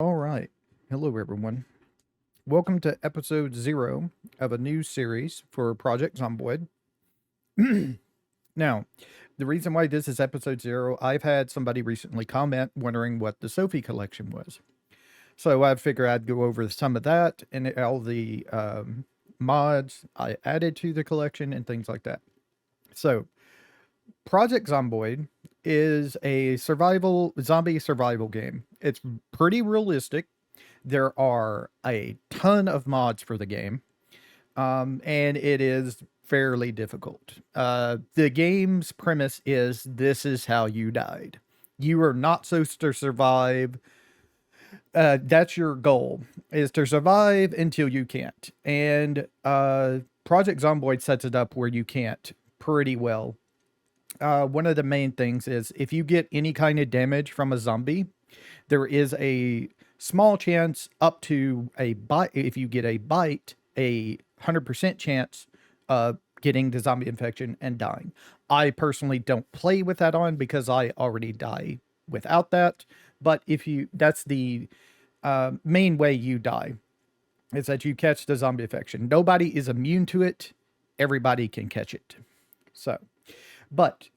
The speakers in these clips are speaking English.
All right. Hello, everyone. Welcome to episode 0 of a new series for Project Zomboid. Now, the reason why this is episode 0, I've had somebody recently comment wondering what the Sophie Collection was. So I figured I'd go over some of that and all the mods I added to the collection and things like that. So, Project Zomboid is a zombie survival game. It's pretty realistic. There are a ton of mods for the game, and it is fairly difficult. The game's premise is this is how you died. You are not supposed to survive. That's your goal, is to survive until you can't. And Project Zomboid sets it up where you can't pretty well. One of the main things is if you get any kind of damage from a zombie, there is a small chance up to a bite. If you get a bite, a 100% chance of getting the zombie infection and dying. I personally don't play with that on because I already die without that. But that's the main way you die, is that you catch the zombie infection. Nobody is immune to it. Everybody can catch it. So, but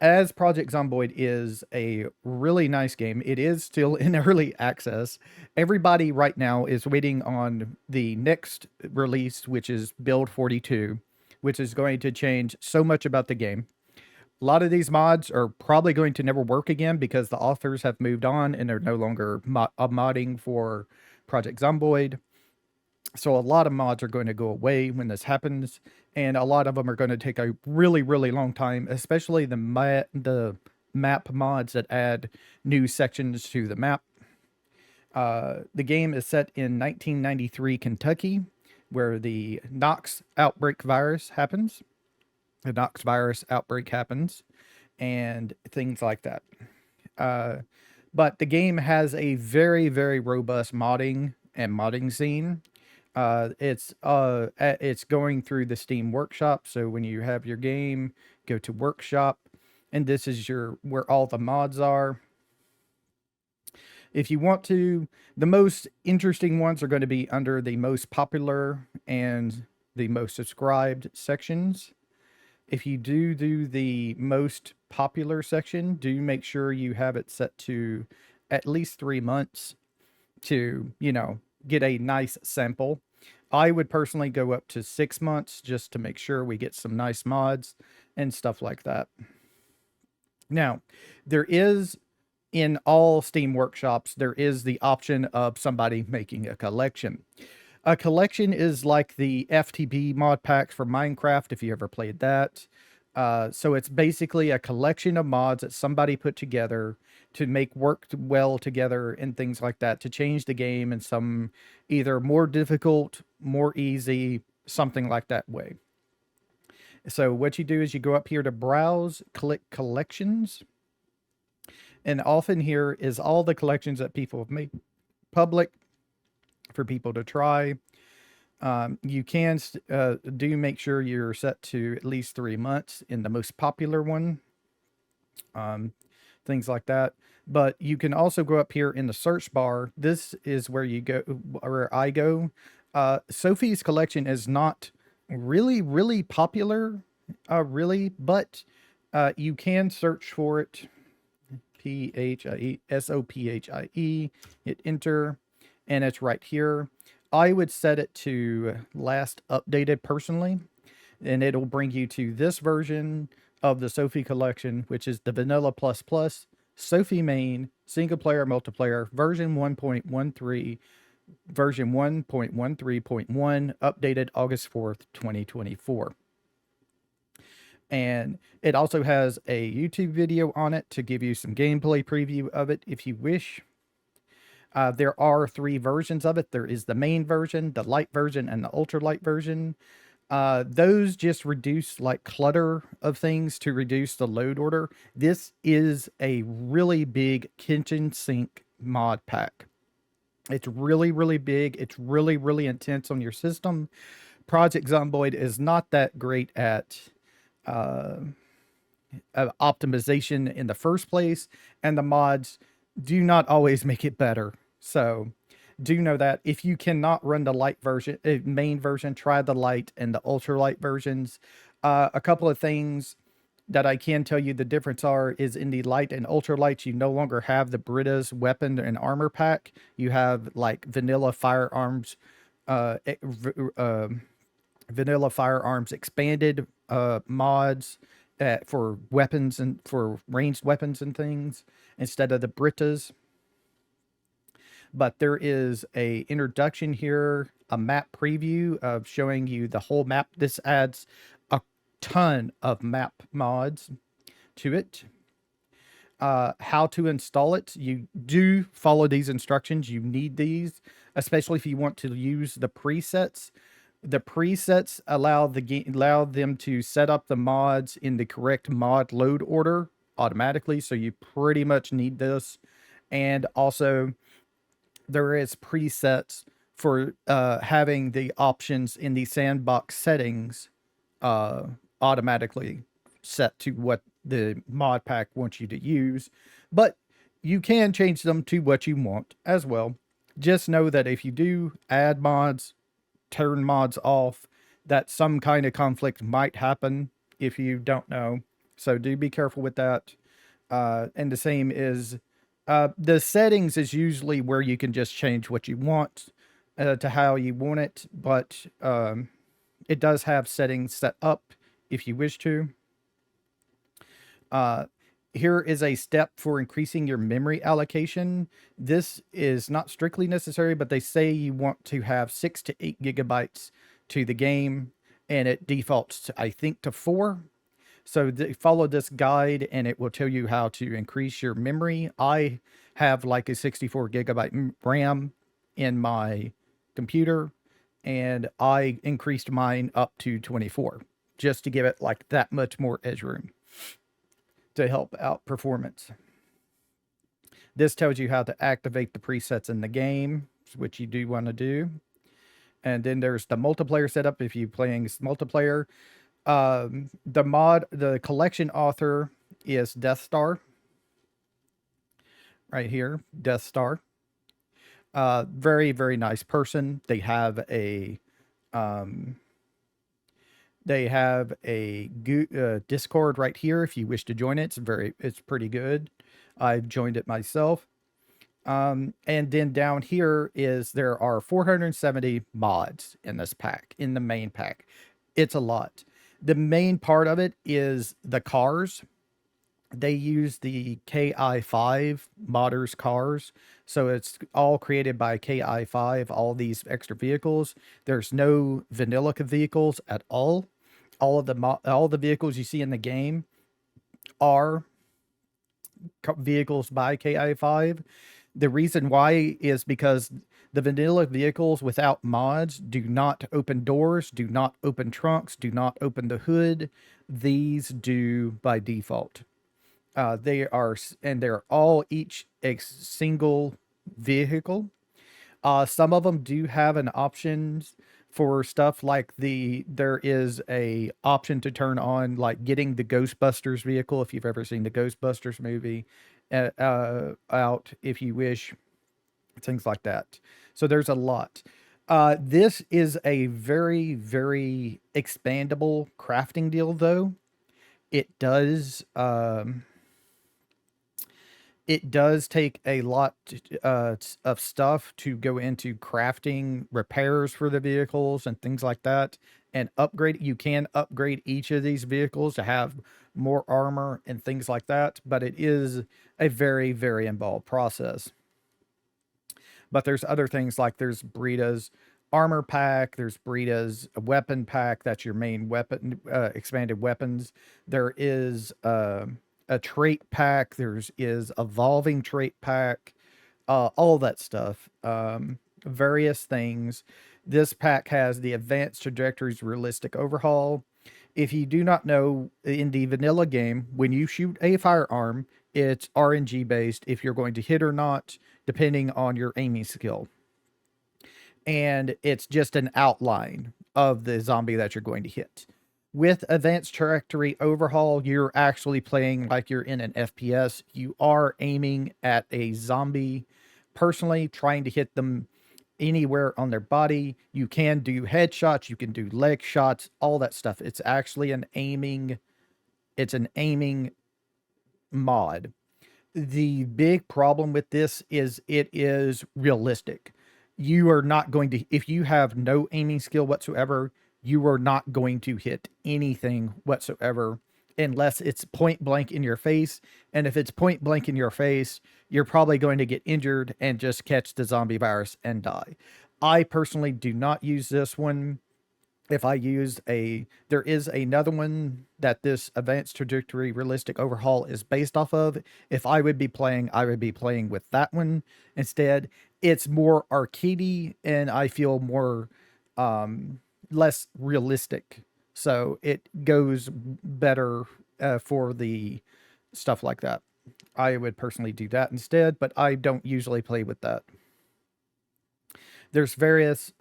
as Project Zomboid is a really nice game, it is still in early access. Everybody right now is waiting on the next release, which is Build 42, which is going to change so much about the game. A lot of these mods are probably going to never work again because the authors have moved on and they're no longer modding for Project Zomboid. So a lot of mods are going to go away when this happens, and a lot of them are going to take a really, really long time, especially the map mods that add new sections to the map. The game is set in 1993 Kentucky, where the Knox outbreak virus happens. The Knox virus outbreak happens, and things like that. But the game has a very, very robust modding scene. It's going through the Steam Workshop. So when you have your game, go to Workshop, and this is where all the mods are. If you want to, the most interesting ones are going to be under the most popular and the most subscribed sections. If you do the most popular section, do make sure you have it set to at least 3 months to, get a nice sample. I would personally go up to 6 months just to make sure we get some nice mods and stuff like that. Now, there is, in all Steam workshops, there is the option of somebody making a collection. A collection is like the FTP mod packs for Minecraft, if you ever played that. So it's basically a collection of mods that somebody put together to make work well together and things like that, to change the game in some either more difficult, more easy, something like that way. So what you do is you go up here to browse, click collections. And often here is all the collections that people have made public for people to try. You can do make sure you're set to at least 3 months in the most popular one. Things like that. But you can also go up here in the search bar. This is where you go, where I go. Sophie's collection is not really, really popular, but you can search for it. Sophie, hit enter, and it's right here. I would set it to last updated personally, and it'll bring you to this version of the Sophie Collection, which is the Vanilla Plus Plus Sophie Main Single Player Multiplayer version 1.13, version 1.13.1, updated August 4th, 2024. And it also has a YouTube video on it to give you some gameplay preview of it if you wish. There are 3 versions of it. There is the main version, the light version, and the ultralight version. Those just reduce like clutter of things to reduce the load order. This is a really big kitchen sink mod pack. It's really, really big. It's really, really intense on your system. Project Zomboid is not that great at optimization in the first place, and the mods do not always make it better. So do know that if you cannot run the light version, main version, try the light and the ultralight versions. A couple of things that I can tell you the difference are is in the light and ultralights, you no longer have the Brita's weapon and armor pack. You have like uh, e- v- uh, vanilla firearms expanded mods for weapons and for ranged weapons and things instead of the Britas. But there is a introduction here, a map preview of showing you the whole map. This adds a ton of map mods to it. How to install it. You do follow these instructions. You need these, especially if you want to use the presets. The presets allow allow them to set up the mods in the correct mod load order automatically. So you pretty much need this. And also there is presets for having the options in the sandbox settings uh, automatically set to what the mod pack wants you to use, but you can change them to what you want as well. Just know that if you do add mods, turn mods off, that some kind of conflict might happen if you don't know. So do be careful with that. And the same is the settings is usually where you can just change what you want to how you want it, but it does have settings set up if you wish to. Uh, Here is a step for increasing your memory allocation. This is not strictly necessary, but they say you want to have 6 to 8 gigabytes to the game, and it defaults, to, I think, to 4. So follow this guide, and it will tell you how to increase your memory. I have like a 64 gigabyte RAM in my computer, and I increased mine up to 24 just to give it like that much more edge room to help out performance. This tells you how to activate the presets in the game, which you do want to do. And then there's the multiplayer setup if you're playing multiplayer. The collection author is Death Star. Right here, Death Star. Very, very nice person. Um, they have a Discord right here if you wish to join it. It's pretty good. I've joined it myself. And then down here is there are 470 mods in this pack, in the main pack. It's a lot. The main part of it is the cars. They use the KI5 modders cars. So it's all created by KI5, all these extra vehicles. There's no vanilla vehicles at all. All the vehicles you see in the game are vehicles by KI5. The reason why is because the vanilla vehicles without mods do not open doors, do not open trunks, do not open the hood. These do by default. They're all each a single vehicle. Some of them do have an option for stuff like there is a option to turn on like getting the Ghostbusters vehicle if you've ever seen the Ghostbusters movie out if you wish, things like that. So there's a lot. This is a very, very expandable crafting deal though. It does it does take a lot of stuff to go into crafting repairs for the vehicles and things like that. And you can upgrade each of these vehicles to have more armor and things like that. But it is a very, very involved process. But there's other things like there's Brita's armor pack, there's Brita's weapon pack. That's your main weapon, expanded weapons. There is a trait pack. There's is evolving trait pack. All that stuff. Various things. This pack has the advanced trajectories realistic overhaul. If you do not know, in the vanilla game, when you shoot a firearm, it's RNG based if you're going to hit or not, depending on your aiming skill. And it's just an outline of the zombie that you're going to hit. With advanced trajectory overhaul, you're actually playing like you're in an FPS. You are aiming at a zombie personally, trying to hit them anywhere on their body. You can do headshots, you can do leg shots, all that stuff. It's actually an aiming, it's an aiming mod. The big problem with this is it is realistic. You are not going to, if you have no aiming skill whatsoever, you are not going to hit anything whatsoever unless it's point blank in your face. And if it's point blank in your face, you're probably going to get injured and just catch the zombie virus and die. I personally do not use this one. If I use there is another one that this advanced trajectory realistic overhaul is based off of. If I would be playing, I would be playing with that one instead. It's more arcadey and I feel more, less realistic. So it goes better for the stuff like that. I would personally do that instead, but I don't usually play with that. There's various,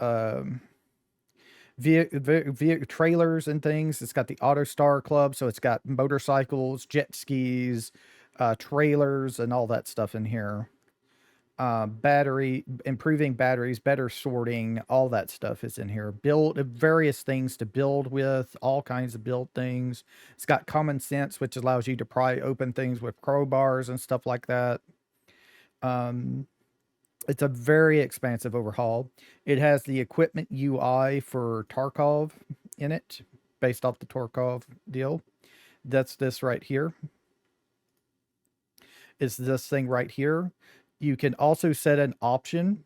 trailers and things. It's got the Auto Star Club, so it's got motorcycles, jet skis, trailers, and all that stuff in here. Battery, improving batteries, better sorting, all that stuff is in here. Build various things to build with, all kinds of build things. It's got common sense, which allows you to pry open things with crowbars and stuff like that. It's a very expansive overhaul. It has the equipment UI for Tarkov in it, based off the Tarkov deal. That's this right here. It's this thing right here. You can also set an option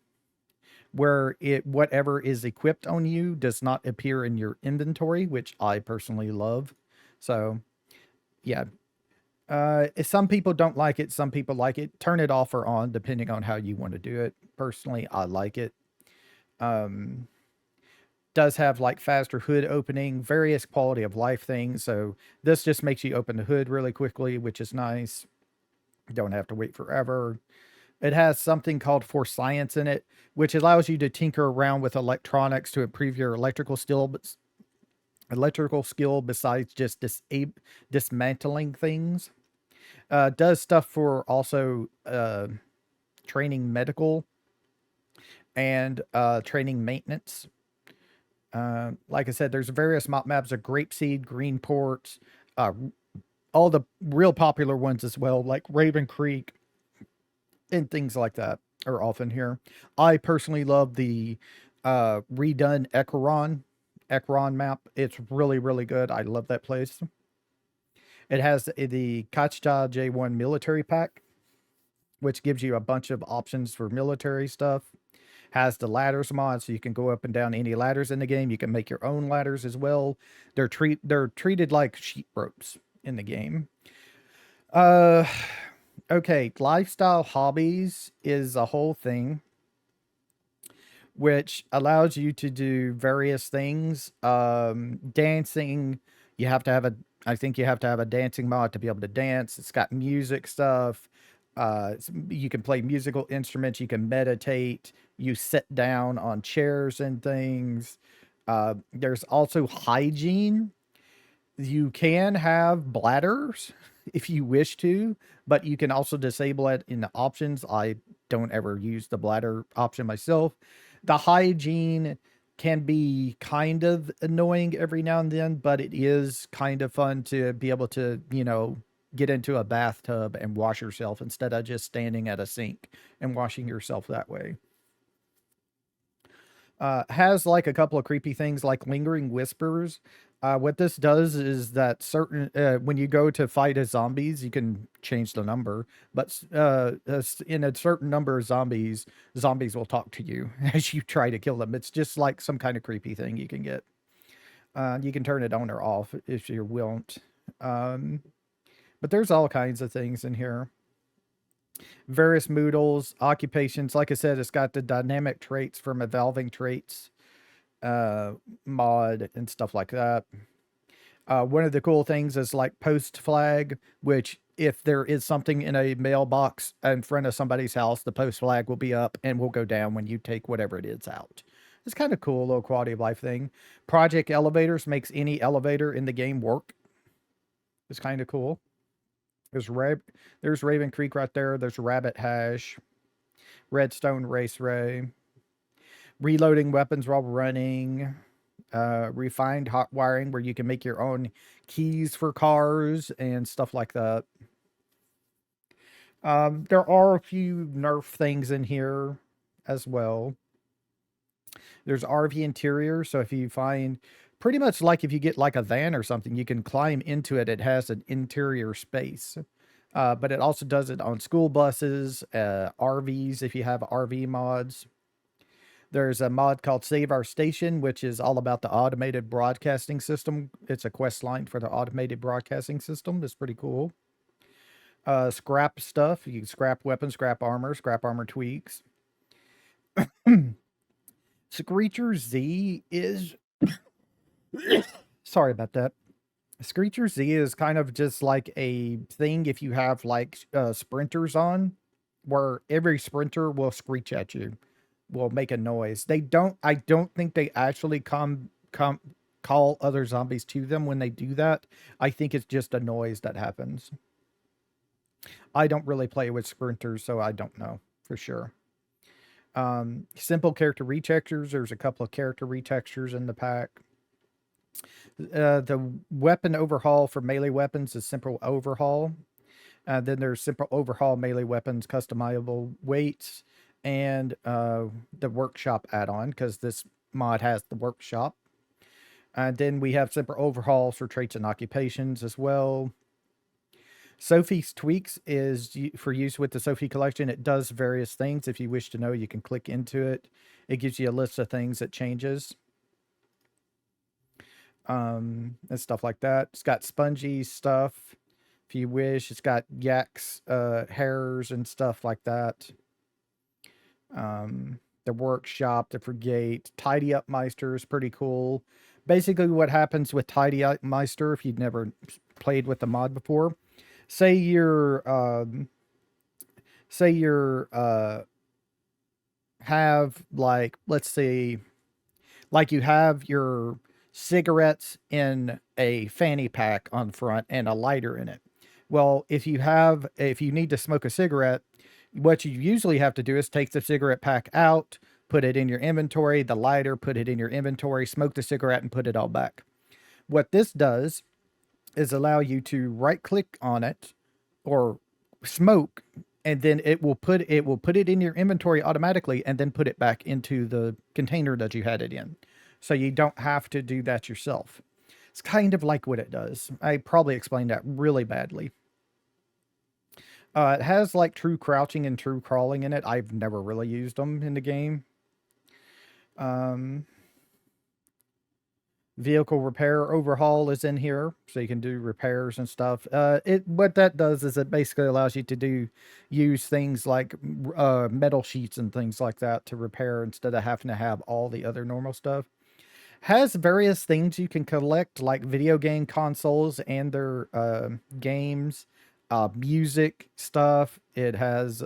where whatever is equipped on you does not appear in your inventory, which I personally love. So, yeah. Some people don't like it. Some people like it. Turn it off or on, depending on how you want to do it. Personally, I like it. Does have like faster hood opening, various quality of life things. So this just makes you open the hood really quickly, which is nice. Don't have to wait forever. It has something called For Science in it, which allows you to tinker around with electronics to improve your electrical skill besides just dismantling things. Does stuff for also training medical and training maintenance. Like I said, there's various mop maps of Grapeseed, Greenport, all the real popular ones as well, like Raven Creek and things like that are often here. I personally love the redone Ekron map. It's really, really good. I love that place. It has the Kachta J1 military pack, which gives you a bunch of options for military stuff. Has the ladders mod, so you can go up and down any ladders in the game. You can make your own ladders as well. They're treated like sheep ropes in the game. Okay, lifestyle hobbies is a whole thing which allows you to do various things. Dancing, you have to have a, I think you have to have a dancing mod to be able to dance. It's got music stuff. You can play musical instruments. You can meditate. You sit down on chairs and things. There's also hygiene. You can have bladders if you wish to, but you can also disable it in the options. I don't ever use the bladder option myself. The hygiene can be kind of annoying every now and then, but it is kind of fun to be able to, get into a bathtub and wash yourself instead of just standing at a sink and washing yourself that way. Has like a couple of creepy things like lingering whispers. What this does is that certain when you go to fight a zombies, you can change the number, but in a certain number of zombies will talk to you as you try to kill them. It's just like some kind of creepy thing you can get. You can turn it on or off if you want. But there's all kinds of things in here. Various moodles, occupations. Like I said, it's got the dynamic traits from evolving traits mod and stuff like that. One of the cool things is like post flag, which if there is something in a mailbox in front of somebody's house, the post flag will be up and will go down when you take whatever it is out. It's kind of cool, little quality of life thing. Project elevators makes any elevator in the game work. It's kind of cool. There's Raven Creek right there. There's Rabbit Hash. redstone race ray, reloading weapons while running, refined hot wiring where you can make your own keys for cars and stuff like that. There are a few nerf things in here as well. There's RV interior, so if you find pretty much like if you get like a van or something, you can climb into it. It has an interior space. But it also does it on school buses, RVs if you have RV mods. There's a mod called Save Our Station, which is all about the automated broadcasting system. It's a quest line for the automated broadcasting system. It's pretty cool. Scrap stuff. You can scrap weapons, scrap armor tweaks. Screecher Z is... Sorry about that. Screecher Z is kind of just like a thing if you have like sprinters on, where every sprinter will screech at you, will make a noise. I don't think they actually call other zombies to them when they do that. I think it's just a noise that happens. I don't really play with sprinters, so I don't know for sure. Simple character retextures. There's a couple of character retextures in the pack. The weapon overhaul for melee weapons is simple overhaul. Then there's simple overhaul melee weapons, customizable weights, and the workshop add-on, because this mod has the workshop. And then we have simple overhauls for traits and occupations as well. Sophie's Tweaks is for use with the Sophie Collection. It does various things. If you wish to know, you can click into it. It gives you a list of things it changes. And stuff like that. It's got spongy stuff if you wish. It's got yaks, hairs, and stuff like that. The workshop, the frigate, tidy up meister is pretty cool. Basically, what happens with tidy up meister, if you've never played with the mod before, say you're have like, let's say, like you have your cigarettes in a fanny pack on front and a lighter in it. Well, if you need to smoke a cigarette, what you usually have to do is take the cigarette pack out, put it in your inventory, the lighter, put it in your inventory, smoke the cigarette, and put it all back. What this does is allow you to right click on it or smoke, and then it will put it in your inventory automatically and then put it back into the container that you had it in. So you don't have to do that yourself. It's kind of like what it does. I probably explained that really badly. It has like true crouching and true crawling in it. I've never really used them in the game. Vehicle repair overhaul is in here, so you can do repairs and stuff. What that does is it basically allows you to use things like metal sheets and things like that to repair instead of having to have all the other normal stuff. Has various things you can collect, like video game consoles and their games, music stuff. It has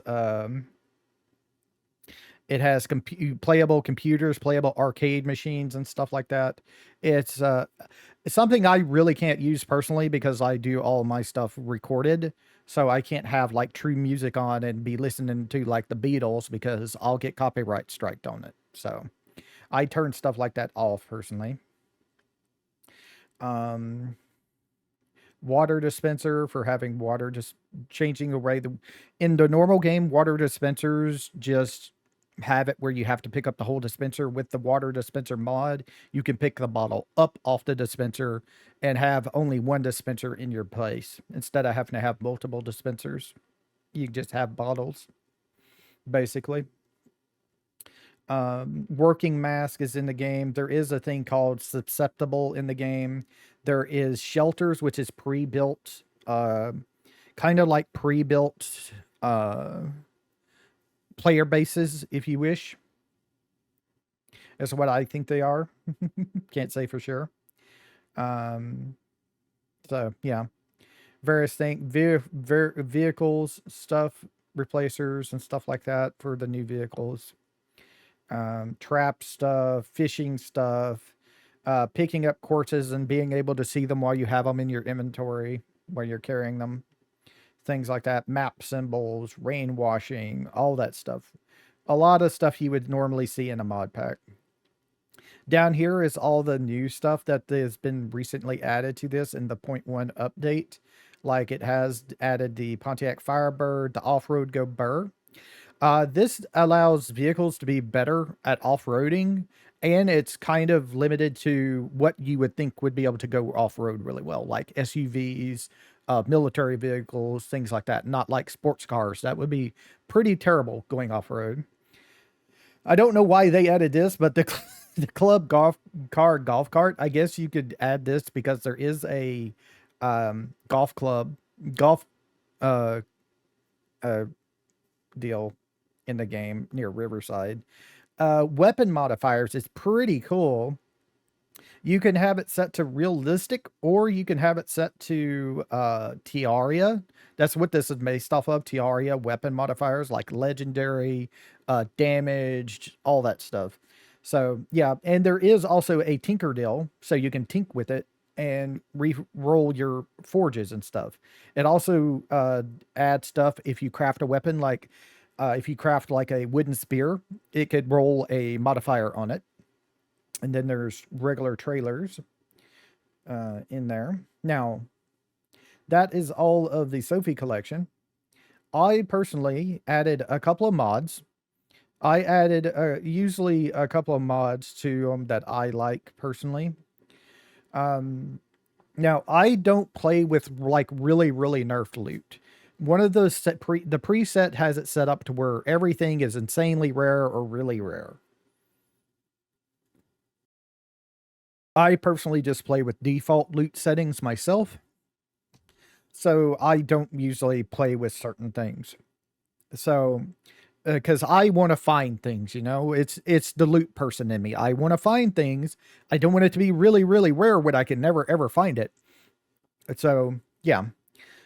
playable computers, playable arcade machines, and stuff like that. It's something I really can't use personally because I do all my stuff recorded. So I can't have like true music on and be listening to like the Beatles because I'll get copyright striked on it. So I turn stuff like that off personally. Water dispenser for having water, just changing away in the normal game, water dispensers just have it where you have to pick up the whole dispenser. With the water dispenser mod, you can pick the bottle up off the dispenser and have only one dispenser in your place instead of having to have multiple dispensers. You just have bottles, basically. Working mask is in the game. There is a thing called susceptible in the game. There is shelters, which is pre-built, kind of like pre-built player bases, if you wish. That's what I think they are. Can't say for sure. So yeah, various things, vehicles, stuff, replacers, and stuff like that for the new vehicles. Trap stuff, fishing stuff, picking up quartzes and being able to see them while you have them in your inventory, while you're carrying them. Things like that, map symbols, rain washing, all that stuff. A lot of stuff you would normally see in a mod pack. Down here is all the new stuff that has been recently added to this in the 0.1 update. Like it has added the Pontiac Firebird, the off-road Go Burr. This allows vehicles to be better at off-roading, and it's kind of limited to what you would think would be able to go off-road really well, like SUVs, military vehicles, things like that. Not like sports cars. That would be pretty terrible going off-road. I don't know why they added this, but the club golf cart, I guess you could add this because there is a golf club golf uh uh deal in the game near Riverside. Weapon modifiers is pretty cool. You can have it set to realistic, or you can have it set to Tiaria. That's what this is based off of. Tiaria weapon modifiers like legendary, damaged, all that stuff. So yeah, and there is also a tinker deal, so you can tink with it and re-roll your forges and stuff. It also adds stuff if you craft a weapon, like if you craft like a wooden spear, it could roll a modifier on it. And then there's regular trailers in there. Now, that is all of the Sophie collection. I personally added a couple of mods. I added usually a couple of mods to them that I like personally. Now, I don't play with like really, really nerfed loot. One of those the preset has it set up to where everything is insanely rare or really rare. I personally just play with default loot settings myself. So I don't usually play with certain things. So because I want to find things, you know, it's the loot person in me. I want to find things. I don't want it to be really, really rare when I can never ever find it. So yeah.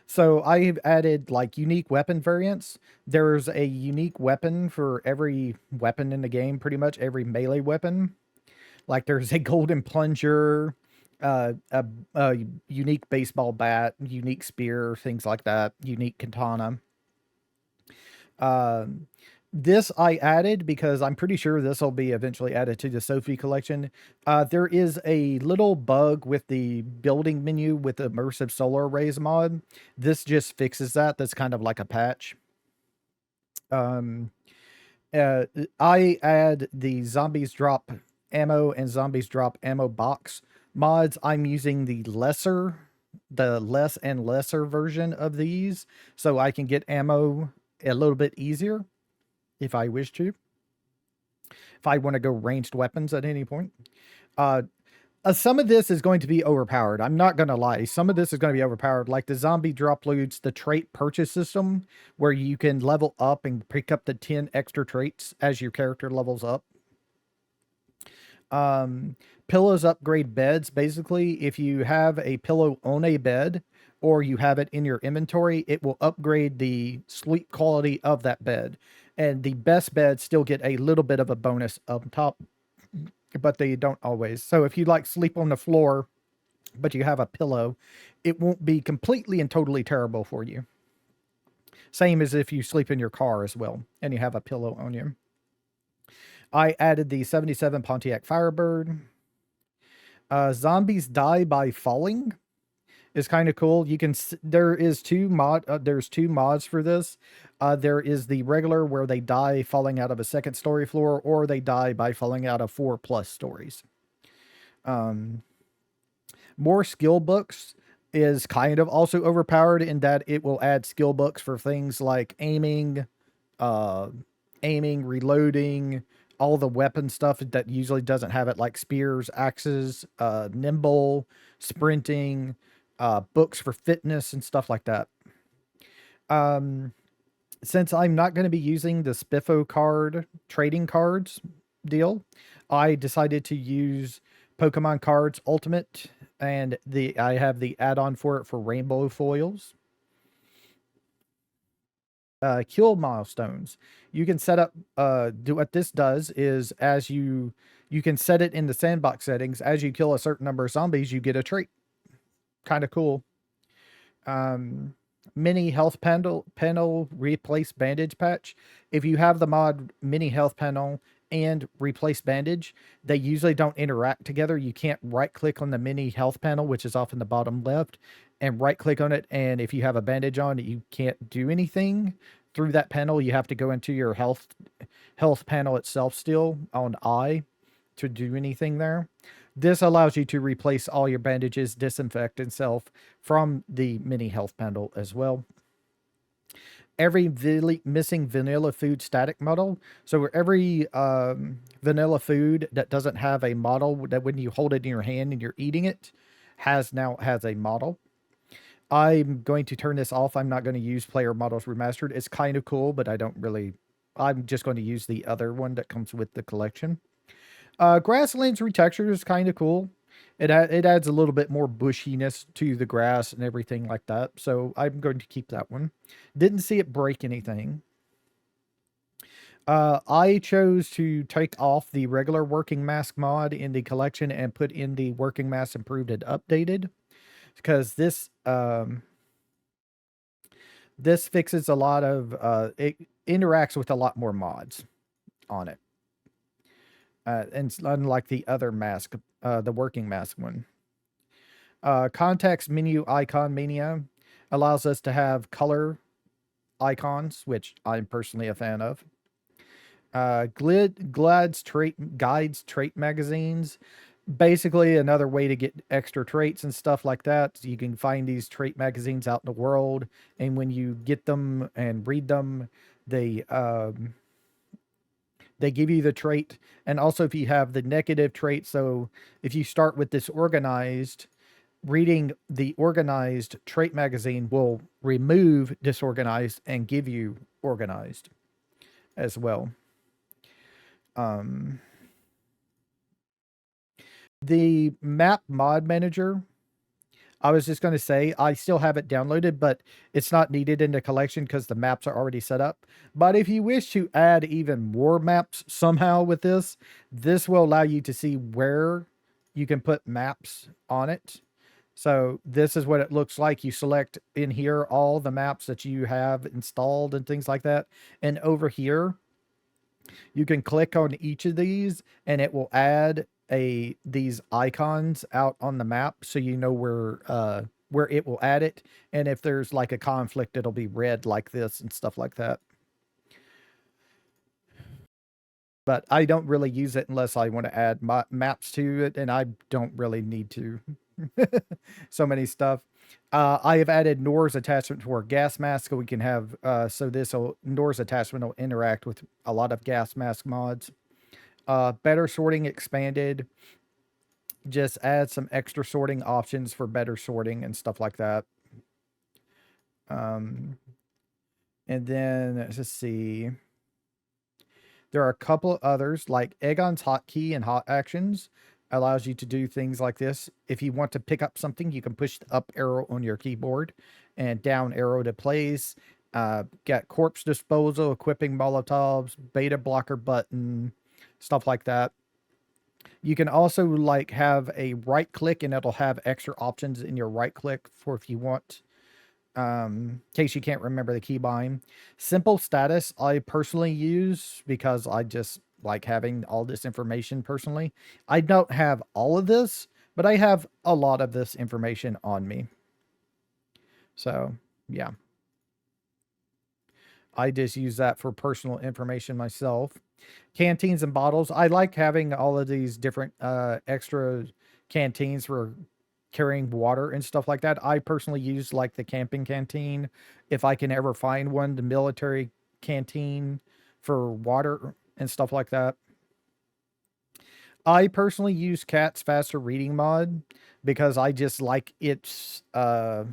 So I've added like unique weapon variants. There's a unique weapon for every weapon in the game, pretty much every melee weapon. Like there's a golden plunger, a unique baseball bat, unique spear, things like that, unique katana. Um, this I added because I'm pretty sure this will be eventually added to the Sophie collection. There is a little bug with the building menu with the immersive solar arrays mod. This just fixes that. That's kind of like a patch. Um, I add the zombies drop ammo and zombies drop ammo box mods. I'm using the less and lesser version of these, so I can get ammo a little bit easier if I wish to. If I want to go ranged weapons at any point. Some of this is going to be overpowered. I'm not going to lie. Some of this is going to be overpowered. Like the zombie drop loots, the trait purchase system, where you can level up and pick up the 10 extra traits as your character levels up. Pillows upgrade beds. Basically, if you have a pillow on a bed or you have it in your inventory, it will upgrade the sleep quality of that bed. And the best beds still get a little bit of a bonus up top, but they don't always. So if you like sleep on the floor, but you have a pillow, it won't be completely and totally terrible for you. Same as if you sleep in your car as well and you have a pillow on you. I added the 77 Pontiac Firebird. Zombies die by falling is kind of cool. You can there's two mods for this. There is the regular where they die falling out of a second story floor, or they die by falling out of 4+ stories. More skill books is kind of also overpowered in that it will add skill books for things like aiming, reloading, all the weapon stuff that usually doesn't have it, like spears, axes, nimble, sprinting, books for fitness and stuff like that. Since I'm not going to be using the Spiffo card trading cards deal, I decided to use Pokemon Cards Ultimate, and I have the add-on for it for rainbow foils. Kill milestones. You can set up, what this does is as you can set it in the sandbox settings. As you kill a certain number of zombies, you get a trait. Kind of cool. Mini health panel replace bandage patch. If you have the mod mini health panel and replace bandage, they usually don't interact together. You can't right click on the mini health panel, which is off in the bottom left, and right click on it. And if you have a bandage on, you can't do anything through that panel. You have to go into your health panel itself still on I to do anything there. This allows you to replace all your bandages, disinfect itself from the mini health panel as well. Every missing vanilla food static model. So every vanilla food that doesn't have a model, that when you hold it in your hand and you're eating it, now has a model. I'm going to turn this off. I'm not going to use player models remastered. It's kind of cool, but I'm just going to use the other one that comes with the collection. Grasslands retexture is kind of cool. It adds a little bit more bushiness to the grass and everything like that. So I'm going to keep that one. Didn't see it break anything. I chose to take off the regular working mask mod in the collection and put in the working mask improved and updated, because this fixes a lot of it interacts with a lot more mods on it. And unlike the other mask, the working mask one. Context menu icon mania allows us to have color icons, which I'm personally a fan of. Guides, trait magazines. Basically, another way to get extra traits and stuff like that. So you can find these trait magazines out in the world, and when you get them and read them, they give you the trait. And also, if you have the negative trait, so if you start with disorganized, reading the organized trait magazine will remove disorganized and give you organized as well. The map mod manager, I was just going to say, I still have it downloaded, but it's not needed in the collection because the maps are already set up. But if you wish to add even more maps somehow with this will allow you to see where you can put maps on it. So this is what it looks like. You select in here all the maps that you have installed and things like that. And over here, you can click on each of these and it will add these icons out on the map, so you know where it will add it. And if there's like a conflict, it'll be red like this and stuff like that. But I don't really use it unless I want to add maps to it, and I don't really need to. So many stuff. I have added Nor's attachment to our gas mask, so we can have Nor's attachment will interact with a lot of gas mask mods. Better sorting expanded. Just add some extra sorting options for better sorting and stuff like that. And then let's see. There are a couple of others, like Egon's hotkey and hot actions allows you to do things like this. If you want to pick up something, you can push the up arrow on your keyboard and down arrow to place. Got corpse disposal, equipping Molotovs, beta blocker button, stuff like that. You can also like have a right click and it'll have extra options in your right click for if you want, in case you can't remember the keybind. Simple status I personally use because I just like having all this information personally. I don't have all of this, but I have a lot of this information on me. So yeah, I just use that for personal information myself. Canteens and bottles. I like having all of these different extra canteens for carrying water and stuff like that. I personally use like the camping canteen, if I can ever find one, the military canteen for water and stuff like that. I personally use Cat's Faster Reading mod because I just like its all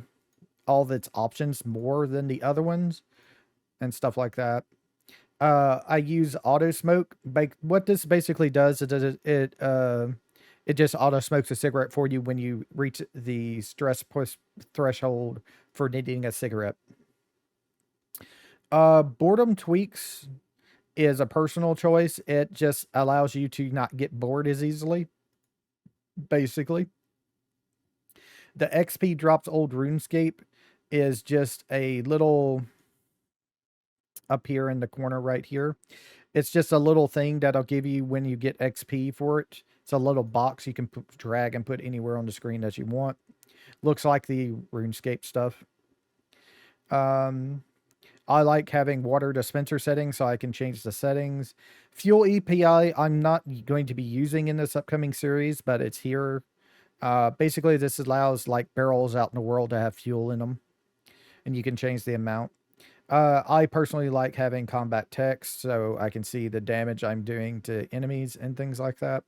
of its options more than the other ones and stuff like that. I use auto smoke. What this basically does is it just auto smokes a cigarette for you when you reach the stress push threshold for needing a cigarette. Boredom tweaks is a personal choice. It just allows you to not get bored as easily, basically. The XP drops old RuneScape is just a little up here in the corner right here. It's just a little thing that'll give you when you get XP for it. It's a little box you can drag and put anywhere on the screen that you want. Looks like the RuneScape stuff. I like having water dispenser settings so I can change the settings. Fuel EPI, I'm not going to be using in this upcoming series, but it's here. Basically, this allows like barrels out in the world to have fuel in them, and you can change the amount. I personally like having combat text so I can see the damage I'm doing to enemies and things like that.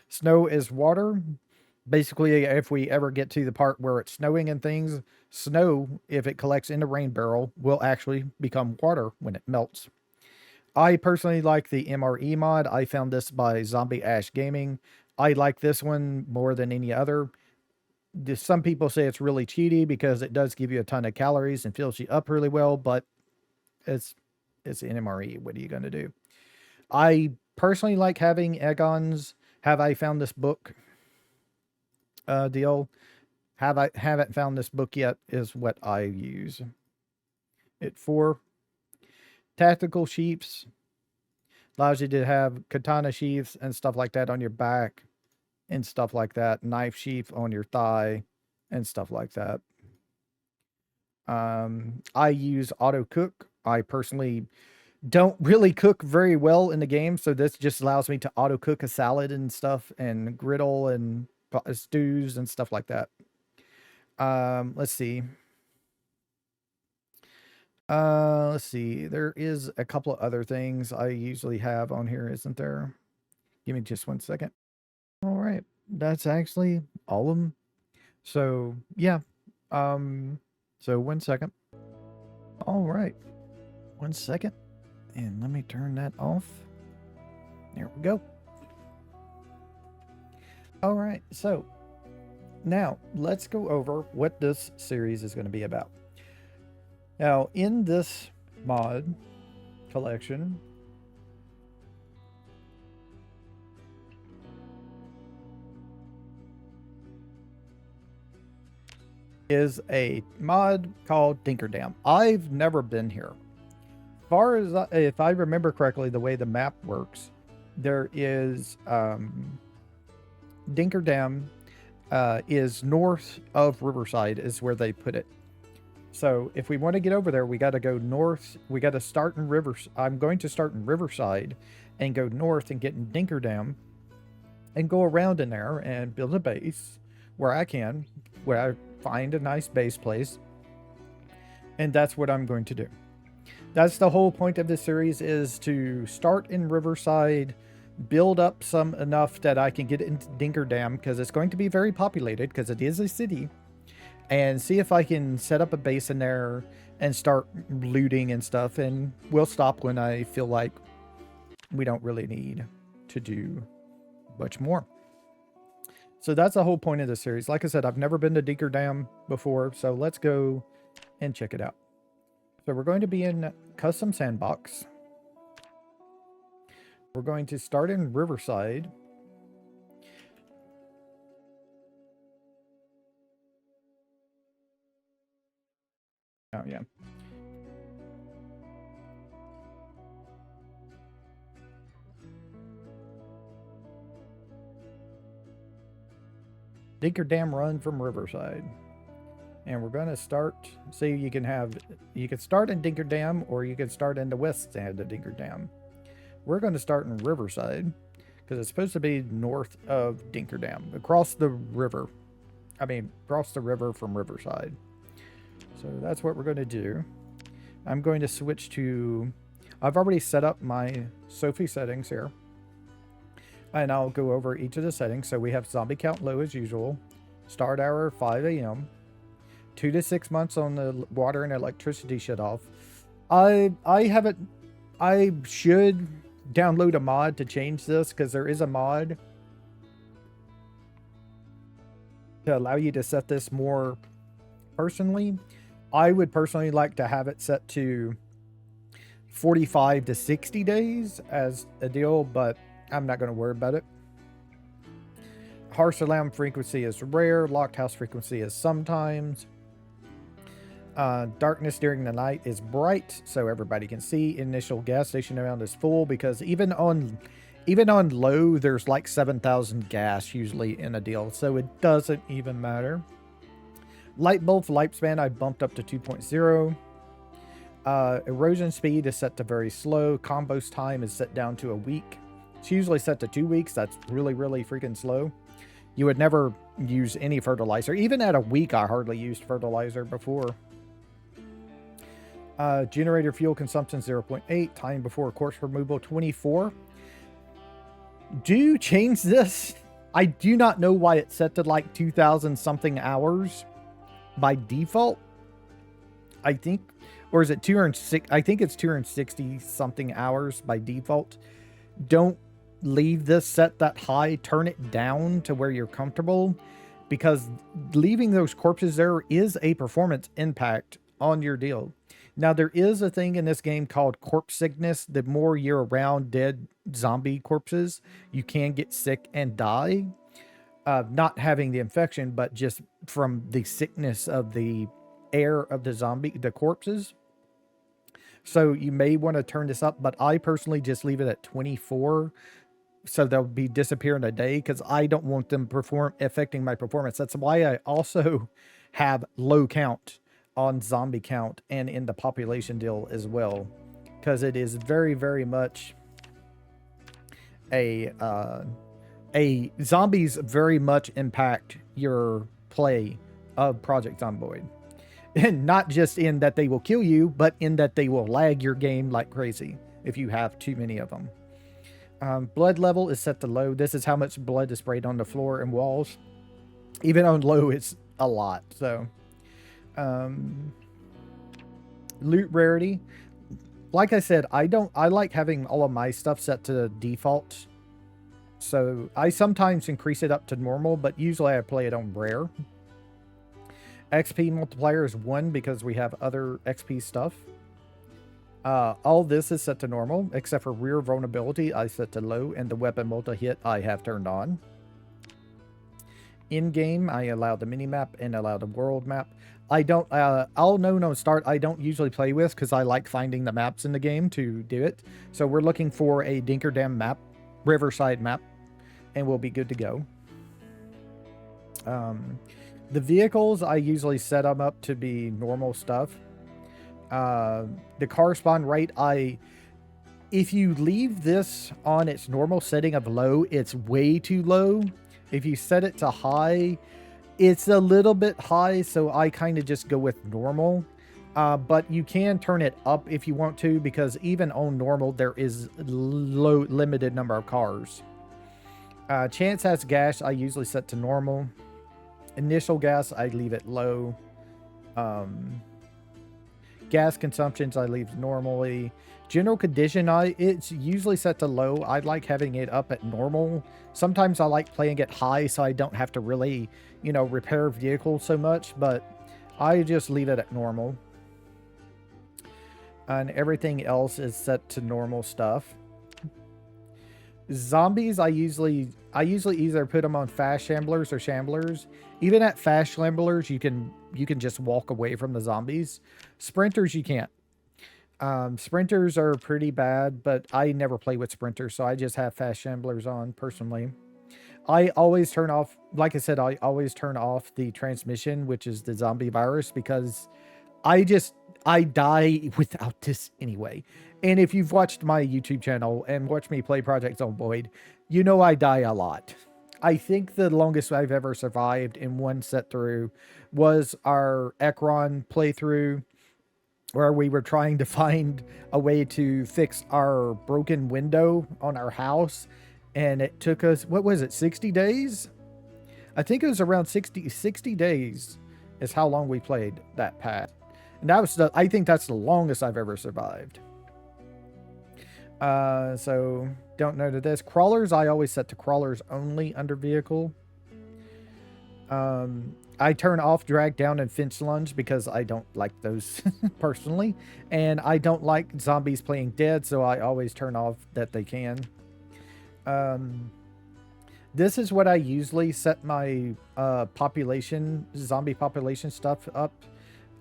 Snow is water. Basically, if we ever get to the part where it's snowing and things, snow, if it collects in the rain barrel, will actually become water when it melts. I personally like the MRE mod. I found this by Zombie Ash Gaming. I like this one more than any other. Some people say it's really cheaty because it does give you a ton of calories and fills you up really well, but it's an MRE. What are you going to do? I personally like having Egon's Have I Found This Book deal. Haven't found this book yet is what I use it for. Tactical sheaths allows you to have katana sheaths and stuff like that on your back and stuff like that. Knife sheath on your thigh and stuff like that. I use auto cook. I personally don't really cook very well in the game, so this just allows me to auto cook a salad and stuff and griddle and stews and stuff like that. Let's see. Let's see. There is a couple of other things I usually have on here, isn't there? Give me just 1 second. All right. That's actually all of them. So, yeah. So 1 second. All right. 1 second. And let me turn that off. There we go. All right. So, now let's go over what this series is going to be about. Now, in this mod collection, is a mod called Dirkerdam. I've never been here. As far as if I remember correctly, the way the map works, there is Dirkerdam is north of Riverside is where they put it. So if we want to get over there, we got to go north. We got to start in Riverside. I'm going to start in Riverside and go north and get in Dirkerdam and go around in there and build a base where I can, where I find a nice base place. And that's what I'm going to do. That's the whole point of this series, is to start in Riverside, build up some enough that I can get into Dirkerdam, because it's going to be very populated because it is a city, and see if I can set up a base in there and start looting and stuff. And we'll stop when I feel like we don't really need to do much more. So that's the whole point of the series. Like I said, I've never been to Dirkerdam before, so let's go and check it out. So we're going to be in custom sandbox. We're going to start in Riverside. Oh, yeah. Dirkerdam run from Riverside. And we're going to start, see, you can start in Dirkerdam, or you can start in the west side of Dirkerdam. We're going to start in Riverside because it's supposed to be north of Dirkerdam, across the river. I mean, across the river from Riverside. So that's what we're going to do. I'm going to switch to, I've already set up my Sophie settings here. And I'll go over each of the settings. So we have zombie count low as usual. Start hour 5 a.m. 2 to 6 months on the water and electricity shut off. I should download a mod to change this, because there is a mod to allow you to set this more personally. I would personally like to have it set to 45 to 60 days as a deal, but I'm not going to worry about it. Harsh alarm frequency is rare. Locked house frequency is sometimes. Darkness during the night is bright, so everybody can see. Initial gas station amount is full, because even on low, there's like 7,000 gas usually in a deal, so it doesn't even matter. Light bulb lifespan I bumped up to 2.0. Erosion speed is set to very slow. Combos time is set down to a week. It's usually set to 2 weeks. That's really, really freaking slow. You would never use any fertilizer. Even at a week, I hardly used fertilizer before. Generator fuel consumption 0.8. Time before corpse removal 24. Do change this. I do not know why it's set to like 2,000 something hours by default. I think, or is it 206? I think it's 260 something hours by default. Don't leave this set that high. Turn it down to where you're comfortable, because leaving those corpses there is a performance impact on your deal. Now, there is a thing in this game called corpse sickness. The more you're around dead zombie corpses, you can get sick and die. Not having the infection, but just from the sickness of the air of the corpses. So you may want to turn this up, but I personally just leave it at 24. So they'll be disappear in a day, because I don't want them affecting my performance. That's why I also have low count on zombie count and in the population deal as well, because it is very, very much a zombies very much impact your play of Project Zomboid. And not just in that they will kill you, but in that they will lag your game like crazy if you have too many of them. Blood level is set to low. This is how much blood is sprayed on the floor and walls. Even on low, it's a lot. So, loot rarity. Like I said, I like having all of my stuff set to default. So I sometimes increase it up to normal, but usually I play it on rare. XP multiplier is 1 because we have other XP stuff. All this is set to normal, except for rear vulnerability, I set to low, and the weapon multi-hit I have turned on. In-game, I allow the mini-map and allow the world map. I don't, I'll know no start, I don't usually play with, because I like finding the maps in the game to do it. So we're looking for a Dirkerdam map, Riverside map, and we'll be good to go. The vehicles, I usually set them up to be normal stuff. The car spawn rate, if you leave this on its normal setting of low, it's way too low. If you set it to high, it's a little bit high, so I kind of just go with normal. But you can turn it up if you want to, because even on normal, there is limited number of cars. Chance has gas, I usually set to normal. Initial gas, I leave it low. Gas consumptions, I leave normally. General condition, it's usually set to low. I like having it up at normal. Sometimes I like playing it high, so I don't have to really, repair vehicles so much, but I just leave it at normal. And everything else is set to normal stuff. Zombies, I usually either put them on fast shamblers or shamblers. Even at fast shamblers, you can just walk away from the zombies. Sprinters, you can't. Sprinters are pretty bad, but I never play with sprinters, so I just have fast shamblers on personally. I always turn off, like I said, I always turn off the transmission, which is the zombie virus, because I die without this anyway. And if you've watched my YouTube channel and watched me play Project Zomboid, you know I die a lot. I think the longest I've ever survived in one set through was our Ekron playthrough, where we were trying to find a way to fix our broken window on our house. And it took us, what was it, 60 days? I think it was around 60 days is how long we played that path. And that was I think that's the longest I've ever survived. So don't know to this. Crawlers, I always set to crawlers only under vehicle. I turn off drag down and fence lunge because I don't like those personally. And I don't like zombies playing dead, so I always turn off that they can. This is what I usually set my zombie population stuff up.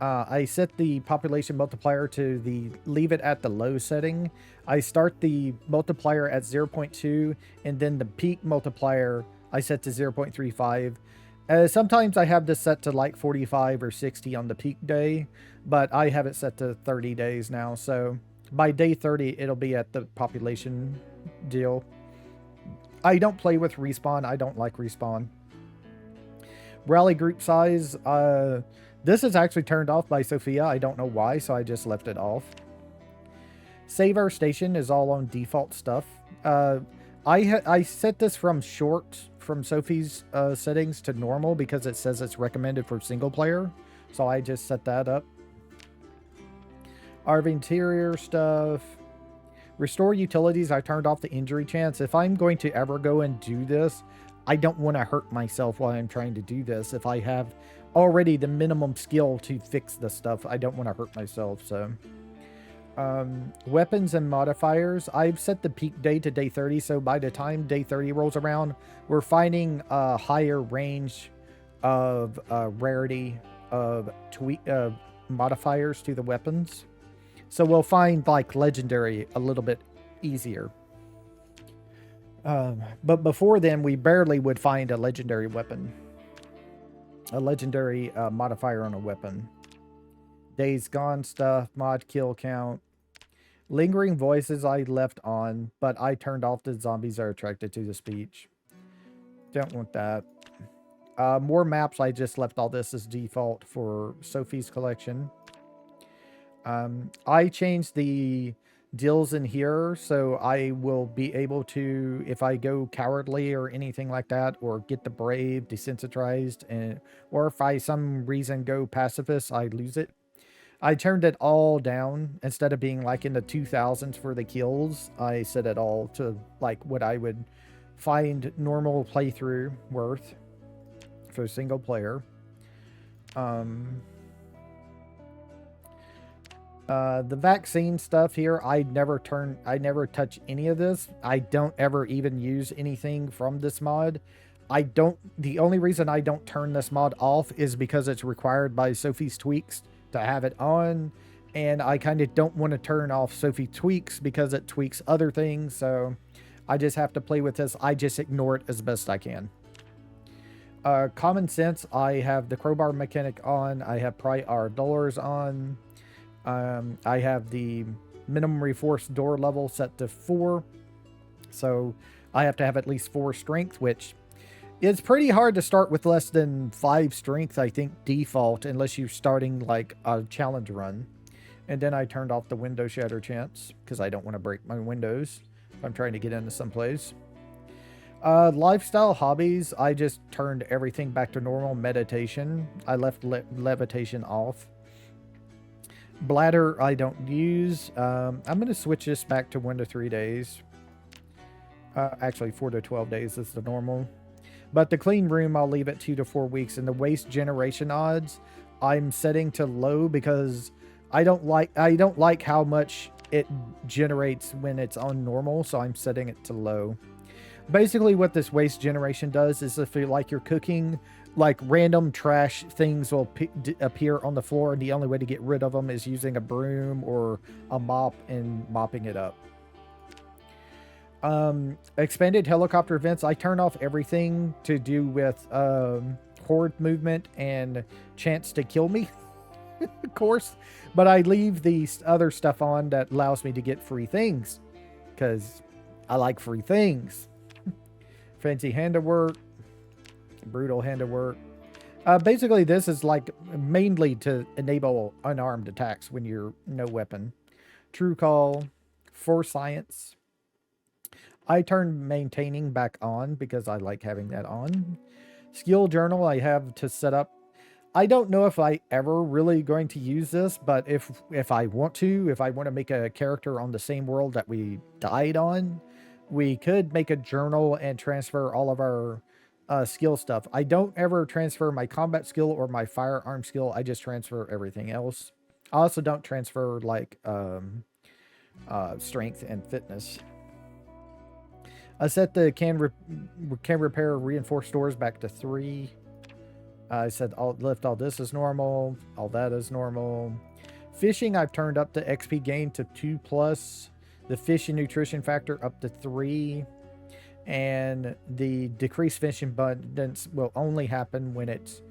I set the population multiplier to leave it at the low setting. I start the multiplier at 0.2, and then the peak multiplier I set to 0.35. Sometimes I have this set to like 45 or 60 on the peak day, but I have it set to 30 days now. So by day 30, it'll be at the population deal. I don't play with respawn. I don't like respawn. Rally group size. This is actually turned off by Sophia. I don't know why, so I just left it off. Save our station is all on default stuff. I set this from Sophie's settings to normal because it says it's recommended for single player. So I just set that up. Our interior stuff. Restore utilities. I turned off the injury chance. If I'm going to ever go and do this, I don't want to hurt myself while I'm trying to do this. If I have already the minimum skill to fix this stuff, I don't want to hurt myself. So weapons and modifiers. I've set the peak day to day 30. So by the time day 30 rolls around, we're finding a higher range of rarity of modifiers to the weapons. So we'll find like legendary a little bit easier. But before then, we barely would find a legendary weapon. A legendary modifier on a weapon. Days Gone stuff, mod kill count. Lingering voices I left on, but I turned off the zombies are attracted to the speech. Don't want that. More maps, I just left all this as default for Sophie's collection. I changed the deals in here, so I will be able to, if I go cowardly or anything like that, or get the brave desensitized, or if I some reason go pacifist, I lose it. I turned it all down. Instead of being like in the 2000s for the kills, I set it all to like what I would find normal playthrough worth for single player. The vaccine stuff here, I never touch any of this. I don't ever even use anything from this mod. The only reason I don't turn this mod off is because it's required by Sophie's Tweaks to have it on. And I kind of don't want to turn off Sophie Tweaks because it tweaks other things. So I just have to play with this. I just ignore it as best I can. Common sense, I have the crowbar mechanic on. I have pry our doors on. I have the minimum reinforced door level set to 4. So I have to have at least 4 strength, which is pretty hard to start with less than 5 strength, I think, default, unless you're starting like a challenge run. And then I turned off the window shatter chance because I don't want to break my windows if I'm trying to get into someplace. Lifestyle hobbies, I just turned everything back to normal. Meditation, I left levitation off. Bladder, I don't use. I'm going to switch this back to 1 to 3 days. Actually, 4 to 12 days is the normal. But the clean room, I'll leave it 2 to 4 weeks. And the waste generation odds, I'm setting to low because I don't like how much it generates when it's on normal. So I'm setting it to low. Basically, what this waste generation does is if you're cooking, like random trash things will appear on the floor, and the only way to get rid of them is using a broom or a mop and mopping it up. Expanded helicopter events, I turn off everything to do with horde movement and chance to kill me, of course, but I leave the other stuff on that allows me to get free things because I like free things. Fancy handiwork, brutal handiwork. Basically, this is like mainly to enable unarmed attacks when you're no weapon. True call, for science. I turned maintaining back on because I like having that on. Skill journal I have to set up. I don't know if I ever really going to use this, but if I want to make a character on the same world that we died on, we could make a journal and transfer all of our skill stuff. I don't ever transfer my combat skill or my firearm skill. I just transfer everything else. I also don't transfer like strength and fitness. I set the can repair reinforced doors back to 3. I said left all this is normal. All that is normal. Fishing, I've turned up the XP gain to 2+. The fish and nutrition factor up to 3. And the decreased fish abundance will only happen when it's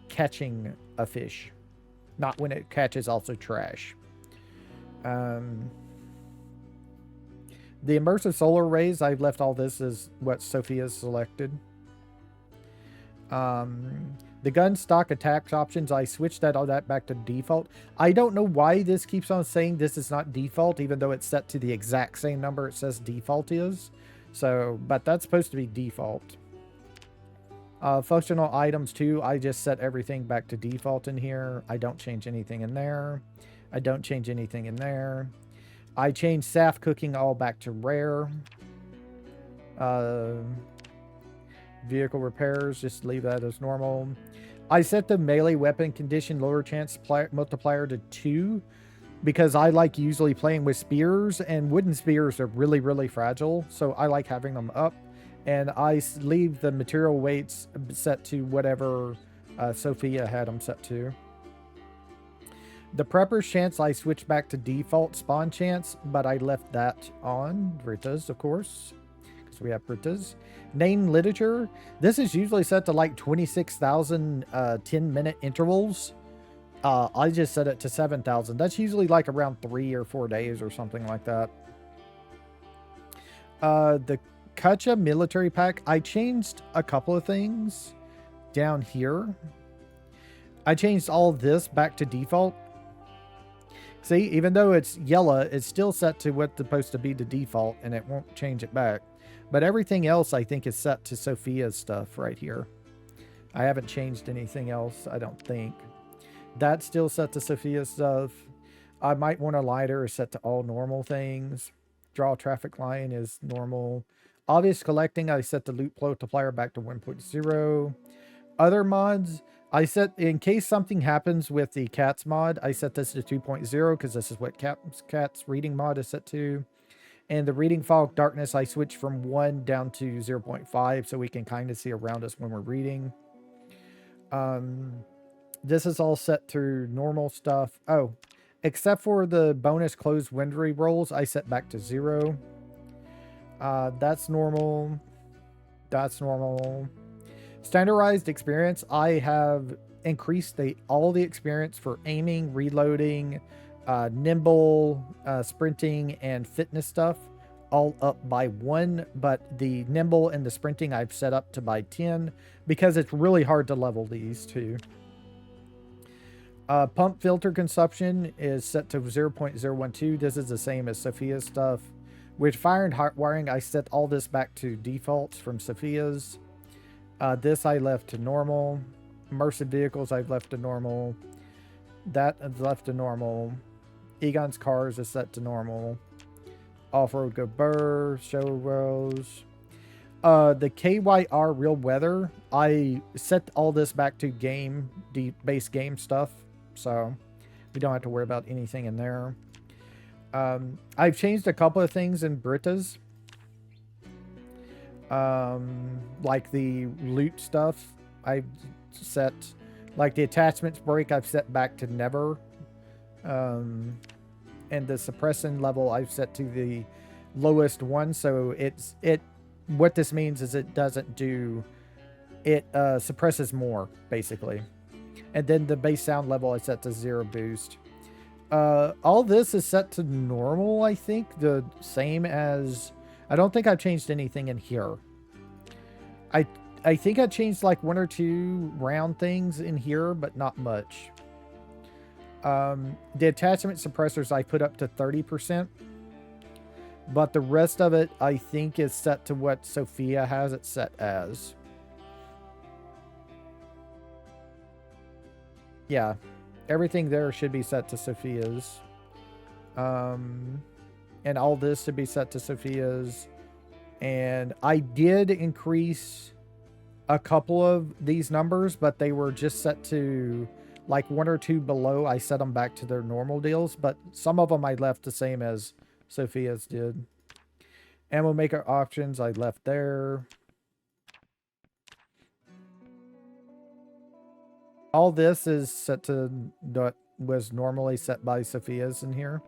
catching a fish, not when it catches also trash. The immersive solar arrays, I've left all this as what Sophie has selected. The gun stock attacks options, I switched all that back to default. I don't know why this keeps on saying this is not default, even though it's set to the exact same number it says default is. So, but that's supposed to be default. Functional items too, I just set everything back to default in here. I don't change anything in there. I don't change anything in there. I changed SAF cooking all back to rare. Vehicle repairs, just leave that as normal. I set the melee weapon condition lower chance multiplier to 2 because I like usually playing with spears, and wooden spears are really, really fragile. So I like having them up. And I leave the material weights set to whatever Sophia had them set to. The prepper's chance, I switched back to default spawn chance, but I left that on. Brita's, of course, because we have Brita's. Name literature. This is usually set to like 26,000 10-minute intervals. I just set it to 7,000. That's usually like around 3 or 4 days or something like that. The Kacha military pack, I changed a couple of things down here. I changed all this back to default. See, even though it's yellow, it's still set to what's supposed to be the default, and it won't change it back. But everything else, I think, is set to Sophia's stuff right here. I haven't changed anything else, I don't think. That's still set to Sophia's stuff. I might want a lighter is set to all normal things. Draw traffic line is normal. Obvious collecting, I set the loot multiplier back to 1.0. Other mods, I set, in case something happens with the cats mod, I set this to 2.0 because this is what cats reading mod is set to. And the reading fog darkness, I switched from 1 down to 0.5 so we can kind of see around us when we're reading. This is all set to normal stuff. Oh, except for the bonus closed wind rolls, I set back to 0. That's normal. That's normal. Standardized experience, I have increased all the experience for aiming, reloading, nimble, sprinting, and fitness stuff all up by 1, but the nimble and the sprinting I've set up to by 10 because it's really hard to level these two. Pump filter consumption is set to 0.012. This is the same as Sophia's stuff. With fire and hot wiring, I set all this back to defaults from Sophia's. This I left to normal. Immersive vehicles I've left to normal. That I've left to normal. Egon's cars is set to normal. Off-road go burr. Show rows. The KYR real weather, I set all this back to game, base game stuff. So we don't have to worry about anything in there. I've changed a couple of things in Brita's. Like the loot stuff, I've set, like the attachments break, I've set back to never. And the suppressing level I've set to the lowest one. So what this means is it doesn't do, it suppresses more basically. And then the bass sound level I set to 0 boost. All this is set to normal, I think. The same as... I don't think I've changed anything in here. I think I changed like 1 or 2 round things in here, but not much. The attachment suppressors I put up to 30%. But the rest of it, I think, is set to what Sophia has it set as. Yeah. Everything there should be set to Sophia's. And all this should be set to Sophia's. And I did increase a couple of these numbers, but they were just set to like 1 or 2 below. I set them back to their normal deals, but some of them I left the same as Sophia's did. Ammo maker options I left there. All this is set to what was normally set by Sophia's in here.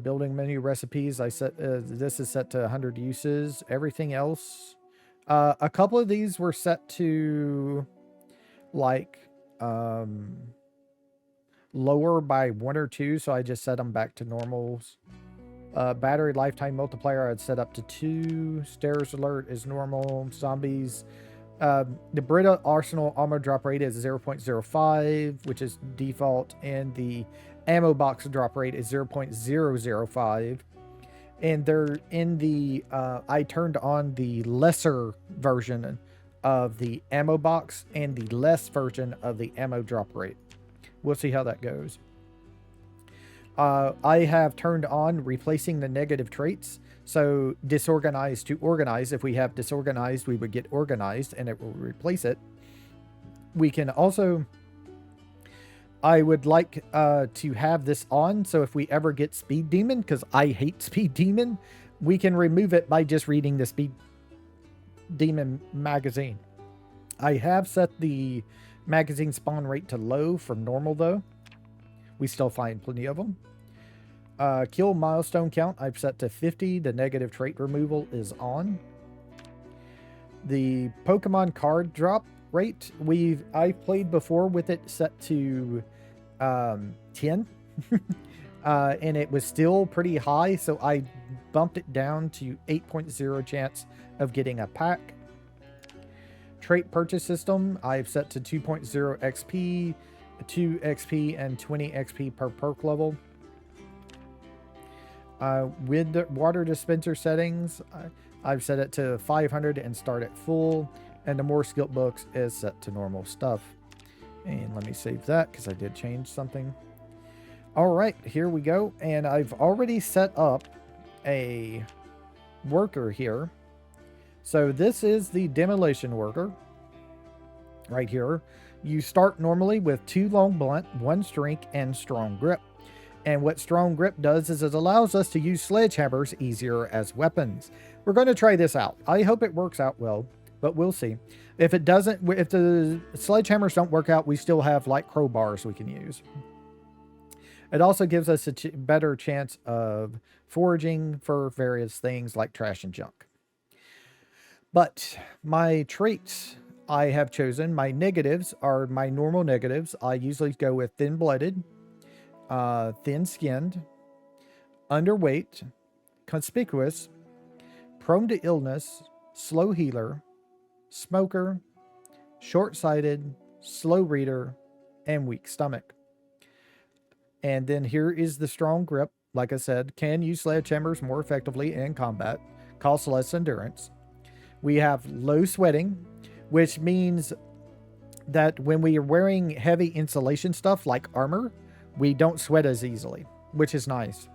Building menu recipes, I set this is set to 100 uses. Everything else, a couple of these were set to like lower by 1 or 2, so I just set them back to normals. Battery lifetime multiplier I'd set up to 2. Stairs alert is normal. Zombies. The Brita arsenal armor drop rate is 0.05, which is default, and the ammo box drop rate is 0.005. And they're in the I turned on the lesser version of the ammo box and the less version of the ammo drop rate. We'll see how that goes. I have turned on replacing the negative traits. So disorganized to organized. If we have disorganized, we would get organized and it will replace it. We can also, I would like to have this on. So if we ever get Speed Demon, because I hate Speed Demon, we can remove it by just reading the Speed Demon magazine. I have set the magazine spawn rate to low from normal though. We still find plenty of them. Kill milestone count I've set to 50. The negative trait removal is on. The Pokemon card drop rate, I've played before with it set to 10. And it was still pretty high, so I bumped it down to 8.0 chance of getting a pack. Trait purchase system I've set to 2.0 XP, 2 XP, and 20 XP per perk level. With the water dispenser settings, I've set it to 500 and start at full, and the more skill books is set to normal stuff. And let me save that because I did change something. All right, here we go. And I've already set up a worker here. So this is the demolition worker right here. You start normally with 2 long blunt, 1 strength, and strong grip. And what strong grip does is it allows us to use sledgehammers easier as weapons. We're going to try this out. I hope it works out well, but we'll see. If it doesn't, if the sledgehammers don't work out, we still have light crowbars we can use. It also gives us a better chance of foraging for various things like trash and junk. But my traits I have chosen, my negatives are my normal negatives. I usually go with thin-blooded, thin-skinned, underweight, conspicuous, prone to illness, slow healer, smoker, short-sighted, slow reader, and weak stomach. And then here is the strong grip. Like I said, can use sledgehammers more effectively in combat, costs less endurance. We have low sweating, which means that when we are wearing heavy insulation stuff like armor, we don't sweat as easily, which is nice.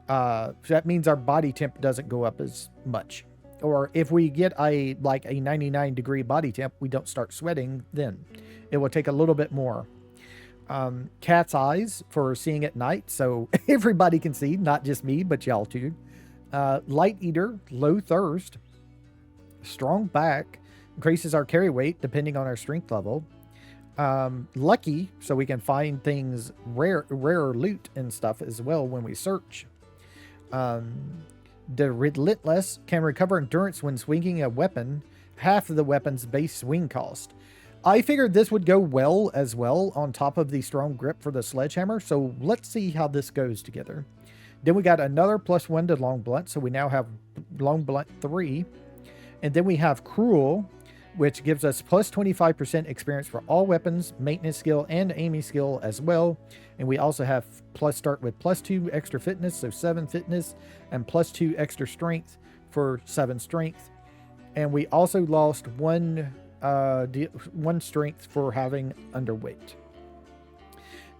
So that means our body temp doesn't go up as much. Or if we get a 99-degree body temp, we don't start sweating then. It will take a little bit more. Cat's eyes for seeing at night, so everybody can see, not just me, but y'all too. Light eater, low thirst, strong back, increases our carry weight depending on our strength level. Lucky, so we can find things rarer loot and stuff as well when we search. The relentless can recover endurance when swinging a weapon, half of the weapon's base swing cost. I figured this would go well as well on top of the strong grip for the sledgehammer, so let's see how this goes together. Then we got another +1 to long blunt, so we now have long blunt 3. And then we have cruel, which gives us plus 25% experience for all weapons, maintenance skill, and aiming skill as well. And we also have start with +2 extra fitness, so 7 fitness, and +2 extra strength for 7 strength. And we also lost one strength for having underweight.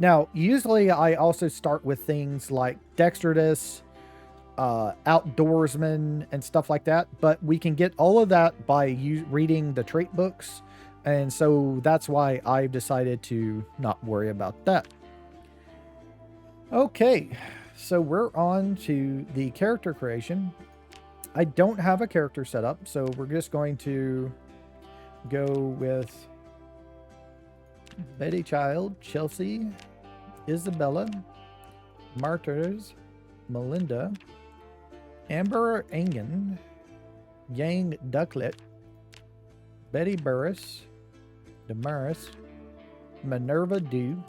Now, usually I also start with things like dexterous, outdoorsman, and stuff like that, but we can get all of that by reading the trait books, and so that's why I've decided to not worry about that. Okay, so we're on to the character creation. I don't have a character set up, so we're just going to go with Betty Child, Chelsea, Isabella, Martyrs, Melinda, Amber Engen, Yang Ducklet, Betty Burris, Damaris, Minerva Dew,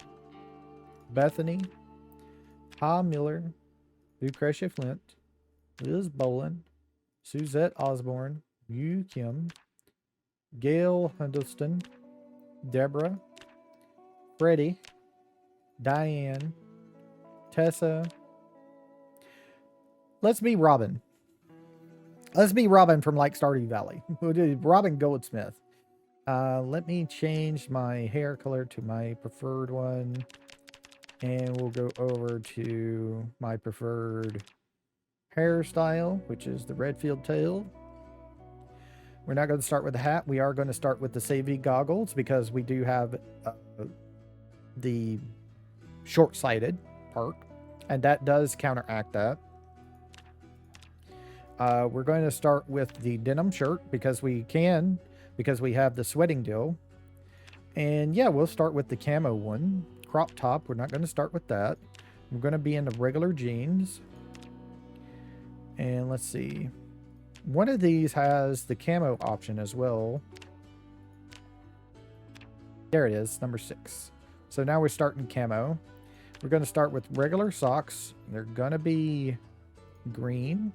Bethany, Ha Miller, Lucretia Flint, Liz Boland, Suzette Osborne, Yu Kim, Gail Huddleston, Deborah, Freddie, Diane, Tessa. Let's be Robin. Let's be Robin from like Stardew Valley. Robin Goldsmith. Let me change my hair color to my preferred one. And we'll go over to my preferred hairstyle, which is the Redfield tail. We're not going to start with the hat. We are going to start with the Savvy goggles because we do have the short-sighted part, and that does counteract that. We're going to start with the denim shirt because we have the sweating deal. And yeah, we'll start with the camo one. Crop top, we're not going to start with that. We're going to be in the regular jeans. And let's see. One of these has the camo option as well. There it is, number 6. So now we're starting camo. We're going to start with regular socks. They're going to be green.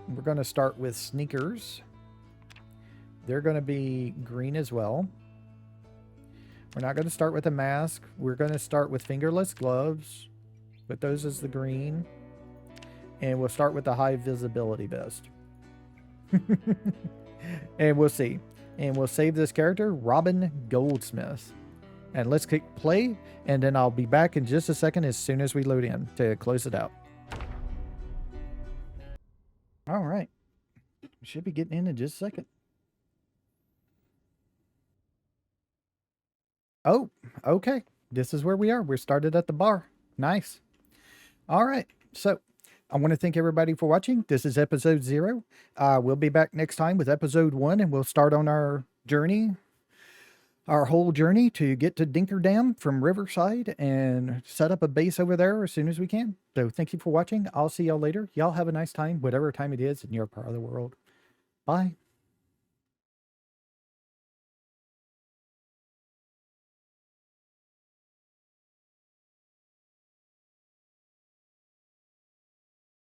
We're going to start with sneakers. They're going to be green as well. We're not going to start with a mask. We're going to start with fingerless gloves. Put those as the green. And we'll start with the high visibility vest. And we'll see. And we'll save this character, Robin Goldsmith. And let's click play. And then I'll be back in just a second as soon as we load in to close it out. All right. We should be getting in just a second. Oh, okay. This is where we are. We're started at the bar. Nice. All right. So I want to thank everybody for watching. This is episode 0. We'll be back next time with episode 1, and we'll start on our journey, our whole journey to get to Dirkerdam from Riverside and set up a base over there as soon as we can. So thank you for watching. I'll see y'all later. Y'all have a nice time, whatever time it is in your part of the world. Bye.